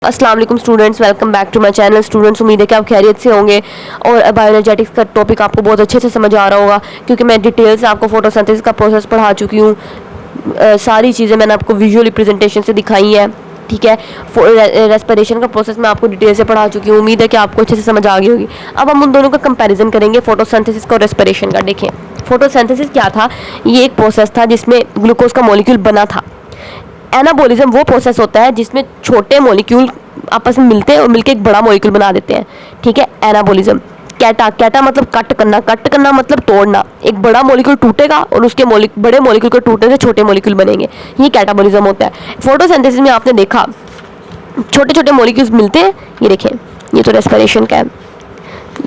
अस्सलाम वालेकुम students, welcome back to my channel. Students, उम्मीद है कि आप खैरियत से होंगे और बायोएनर्जेटिक्स का टॉपिक आपको बहुत अच्छे से समझ आ रहा होगा, क्योंकि मैं डिटेल से आपको फोटोसिंथेसिस का प्रोसेस पढ़ा चुकी हूँ। सारी चीज़ें मैंने आपको विजुअल प्रेजेंटेशन से दिखाई है, ठीक है। रेस्पिरेशन का प्रोसेस मैं आपको डिटेल से पढ़ा चुकी हूँ। उम्मीद है कि आपको अच्छे से समझ आ गई होगी। अब हम उन दोनों का कंपैरिजन करेंगे, फोटोसिंथेसिस का और रेस्पिरेशन का। देखें, फोटोसिंथेसिस क्या था। ये एक प्रोसेस था जिसमें ग्लूकोज का मॉलिक्यूल बना था। एनाबॉलिज्म वो प्रोसेस होता है जिसमें छोटे मॉलिक्यूल आपस में मिलते हैं और मिलकर एक बड़ा मॉलिक्यूल बना देते हैं, ठीक है। एनाबॉलिज्म। कैटा मतलब कट करना मतलब तोड़ना। एक बड़ा मॉलिक्यूल टूटेगा और उसके बड़े मॉलिक्यूल को टूटने से छोटे मॉलिक्यूल बनेंगे, ये कैटाबॉलिज्म होता है। फोटोसिंथेसिस में आपने देखा छोटे छोटे मॉलिक्यूल्स मिलते हैं। ये देखें, ये तो रेस्पिरेशन का है,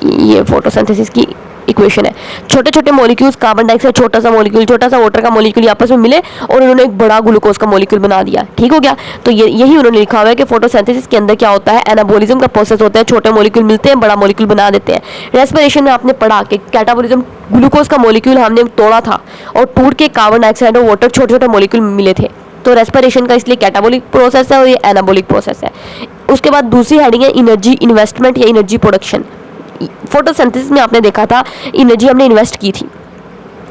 ये फोटोसिंथेसिस की इक्वेशन है। छोटे छोटे मॉलिक्यूल्स, कार्बन डाइऑक्साइड छोटा सा मॉलिक्यूल, छोटा सा वाटर का मॉलिक्यूल आपस में मिले और उन्होंने एक बड़ा ग्लूकोज का मॉलिक्यूल बना दिया, ठीक हो गया। तो यही उन्होंने लिखा हुआ है कि फोटोसिंथेसिस के अंदर क्या होता है, एनाबॉलिज्म का प्रोसेस होता है। छोटे मॉलिक्यूल मिलते हैं, बड़ा मॉलिक्यूल बना देते हैं। रेस्पिरेशन में आपने पढ़ा कि कैटाबॉलिज्म, ग्लूकोज का मॉलिक्यूल हमने तोड़ा था और टूट के कार्बन डाइऑक्साइड और वाटर छोटे छोटे मॉलिक्यूल मिले थे। तो रेस्पिरेशन का इसलिए कैटाबॉलिक प्रोसेस है और ये एनाबॉलिक प्रोसेस है। उसके बाद दूसरी हेडिंग है एनर्जी इन्वेस्टमेंट या एनर्जी प्रोडक्शन। फोटोसिंथेसिस में आपने देखा था एनर्जी हमने इन्वेस्ट की थी,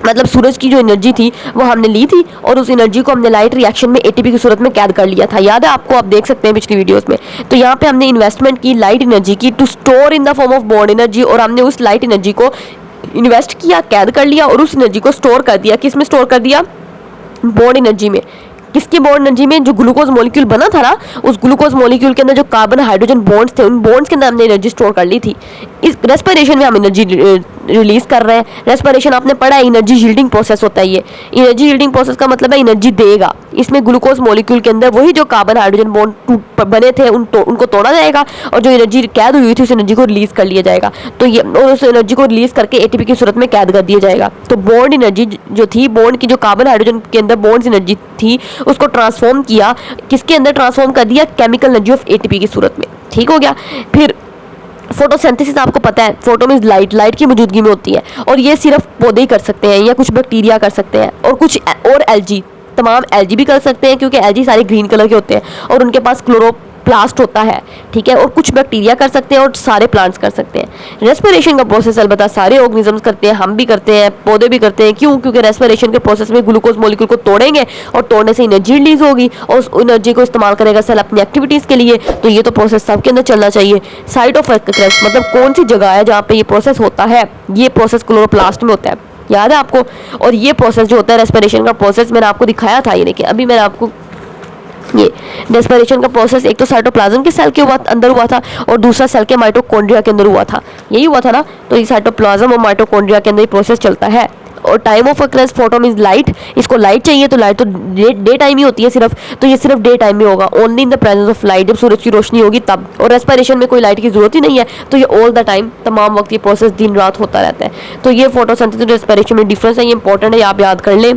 मतलब सूरज की जो एनर्जी थी वो हमने ली थी और उस एनर्जी को हमने लाइट रिएक्शन में एटीपी की सूरत में कैद कर लिया था। याद है आपको, आप देख सकते हैं पिछली वीडियोस में। तो यहाँ पे हमने इन्वेस्टमेंट की लाइट एनर्जी की to store in the form of bond energy, और हमने उस लाइट एनर्जी को इन्वेस्ट किया, कैद कर लिया और उस एनर्जी को स्टोर कर दिया। किस में स्टोर कर दिया? बॉन्ड एनर्जी में। किसकी बॉन्ड एनर्जी में? जो ग्लूकोज मॉलिक्यूल बना था ना, उस ग्लूकोज मॉलिक्यूल के अंदर जो कार्बन हाइड्रोजन बॉन्ड्स थे, उन बॉन्ड्स के अंदर हमने एनर्जी स्टोर कर ली थी। इस रेस्पिरेशन में हम एनर्जी रिलीज कर रहे हैं। रेस्पिरेशन आपने पढ़ा है, एनर्जी यील्डिंग प्रोसेस होता है। ये एनर्जी यील्डिंग प्रोसेस का मतलब है एनर्जी देगा। इसमें ग्लूकोज मॉलिक्यूल के अंदर वही जो कार्बन हाइड्रोजन बॉन्ड बने थे उनको तोड़ा जाएगा और जो एनर्जी कैद हुई थी उस एनर्जी को रिलीज कर लिया जाएगा। तो ये, और उस एनर्जी को रिलीज करके एटीपी की सूरत में कैद कर दिया जाएगा। तो बॉन्ड एनर्जी जो थी, बॉन्ड की जो कार्बन हाइड्रोजन के अंदर बॉन्ड्स एनर्जी थी, उसको ट्रांसफॉर्म किया। किसके अंदर ट्रांसफॉर्म कर दिया? केमिकल एनर्जी ऑफ एटीपी की सूरत में, ठीक हो गया। फिर फोटोसिंथेसिस आपको पता है, फोटो मींस लाइट की मौजूदगी में होती है और ये सिर्फ पौधे ही कर सकते हैं या कुछ बैक्टीरिया कर सकते हैं और कुछ और एल्जी, तमाम एल्जी भी कर सकते हैं, क्योंकि एल्जी सारे ग्रीन कलर के होते हैं और उनके पास क्लोरोप्लास्ट होता है, ठीक है। और कुछ बैक्टीरिया कर सकते हैं और सारे प्लांट्स कर सकते हैं। रेस्पिरेशन का प्रोसेस अलबत्ता सारे ऑर्गेनिजम्स करते हैं, हम भी करते हैं, पौधे भी करते हैं। क्यों? क्योंकि रेस्पिरेशन के प्रोसेस में ग्लूकोज मॉलिक्यूल को तोड़ेंगे और तोड़ने से एनर्जी रिलीज होगी और उस एनर्जी को इस्तेमाल करेगा सेल अपनी एक्टिविटीज़ के लिए। तो ये तो प्रोसेस सबके अंदर चलना चाहिए। साइट ऑफ अकरेंस मतलब कौन सी जगह है जहाँ पे ये प्रोसेस होता है? ये प्रोसेस क्लोरोप्लास्ट में होता है, याद है आपको। और ये प्रोसेस जो होता है रेस्पिरेशन का प्रोसेस, मैंने आपको दिखाया था। ये देखिए, अभी मैंने आपको ये रेस्पिरेशन का प्रोसेस एक तो साइटोप्लाज्म के सेल के अंदर हुआ था और दूसरा सेल के माइटोकॉन्ड्रिया के अंदर हुआ था, यही हुआ था ना। तो ये साइटोप्लाज्म और माइटोकॉन्ड्रिया के अंदर ये प्रोसेस चलता है। और time of occurrence, photo means light, इसको लाइट चाहिए तो लाइट तो डे टाइम ही होती है सिर्फ, तो ये सिर्फ डे टाइम में होगा, only in the presence of light, जब सूरज की रोशनी होगी तब। और रेस्पिरेशन में कोई लाइट की जरूरत ही नहीं है, तो ये ऑल द टाइम, तमाम वक्त ये प्रोसेस दिन रात होता रहता है। तो ये फोटोसिंथेसिस और रेस्पिरेशन में डिफरेंस है, ये इंपॉर्टेंट है, आप याद कर लें।